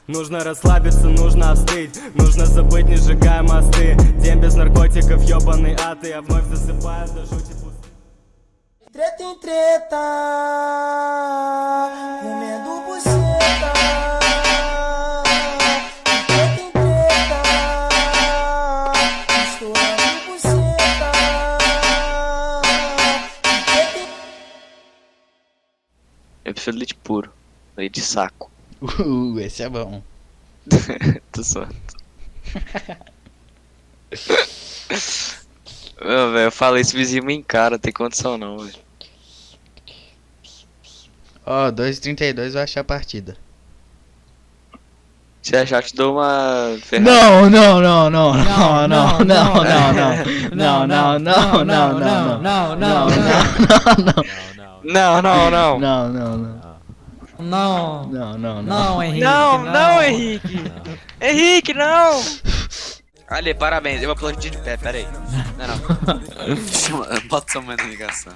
Нужно расслабиться, нужно остыть, нужно забыть, не сжигая мосты. День без наркотиков, ёбаный ад, и я вновь засыпаю до жути пусты. Treta em treta, comendo buceta. Treta em treta, estourando buceta. Eu prefiro leite puro, leite de saco. Esse é bom. Tô só. Meu, velho, eu falei, esse vizinho me encara, tem condição não, velho. Ó, 2:32 vai achar a partida. Se achar, eu te dou uma Ferrari. Não, não, não, não, não, não, não, não, não, não, não, não, não, não, não, não, não, Não, não, não. não, não, não. Não, Não, não, não. não, Henrique. Não, não, Henrique. Henrique, não. Ali, parabéns. Eu vou aplaudir de pé, pera aí. Não. Bota sua mãe na ligação.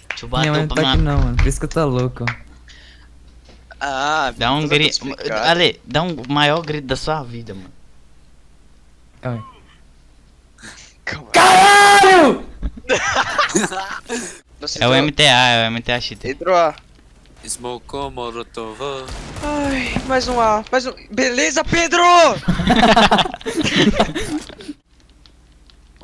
Deixa eu Minha mãe não tá aqui não, mano. Por isso que eu tô louco. Ah, Dá um tudo grito. explicado. Ale, dá um maior grito da sua vida, mano. Calma Calma. Caralho! É o MTA cheater. Entrou A. Smocou, Molotov. Ai, mais um A. Mais um. Beleza, Pedro!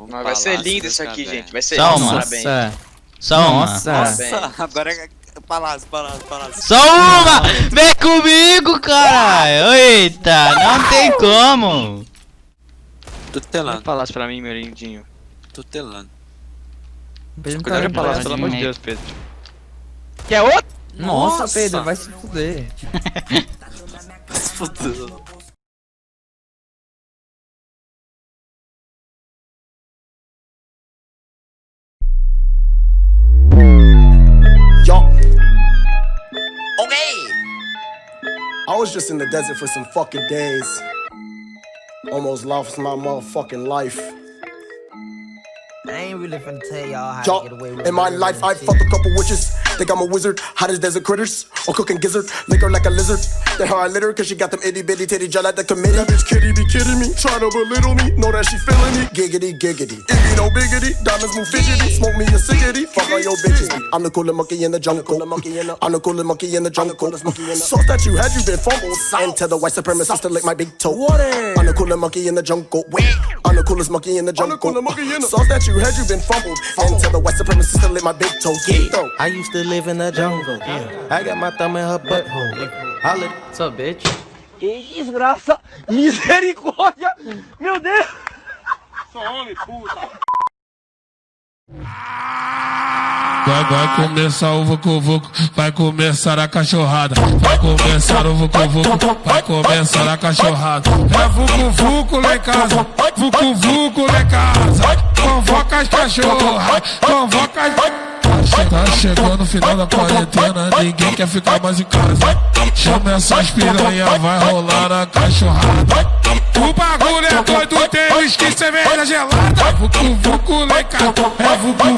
Mas vai ser lindo isso aqui, gente. Vai ser Só lindo, uma. parabéns. Nossa. Só uma. Nossa. Parabéns. Agora é palácio. Só uma! Vem comigo, caralho! Eita, não tem como! Tutelando, Palácio pra mim, meu lindinho. tutelando. Pedro não tá Cuidado com vendo o palácio, nada. pelo amor de Deus, Pedro. Quer outro? Nossa, Nossa. Pedro, vai se fuder. Fudeu. Yo. Okay. I was just in the desert for some fucking days. Almost lost my motherfucking life. I ain't really finna tell y'all how to get away Yo, with in my murder life and I shit. fucked a couple witches. Think I'm a wizard, hot as desert critters. Or cooking gizzard, liquor like a lizard. Then how I litter, cause she got them itty bitty titty jet at the committee. That bitch kitty be kidding me, try to belittle me. Know that she feeling me, giggity giggity. Iggy no biggity, diamonds move fidgety. Smoke me a ciggity, fuck all your bitches. I'm the coolest monkey in the jungle. I'm the coolest monkey in the jungle. Sauce that you had, you been fumbled. And tell the white supremacist to lick my big toe. I'm the coolest monkey in the jungle. I'm the coolest monkey in the jungle. Sauce that you had, you been fumbled. And tell the white supremacist to lick my big toe. I used to live in the jungle. I got my thumb in her butthole. I live. What's up, bitch? Que desgraça! Misericórdia! Meu Deus! Vai começar o vucu-vucu, vai começar a cachorrada. Vai começar o vucu-vucu, vai começar a cachorrada. É vucu-vucu lá em casa, vucu-vucu lá em casa. Convoca as cachorras, convoca as... Tá chegando o final da quarentena, ninguém quer ficar mais em casa. Chama essas piranha, vai rolar a cachorrada. O bagulho é doido, tem uísque, cerveja gelada. Vucu-vucu lá em casa, é vucu-vucu.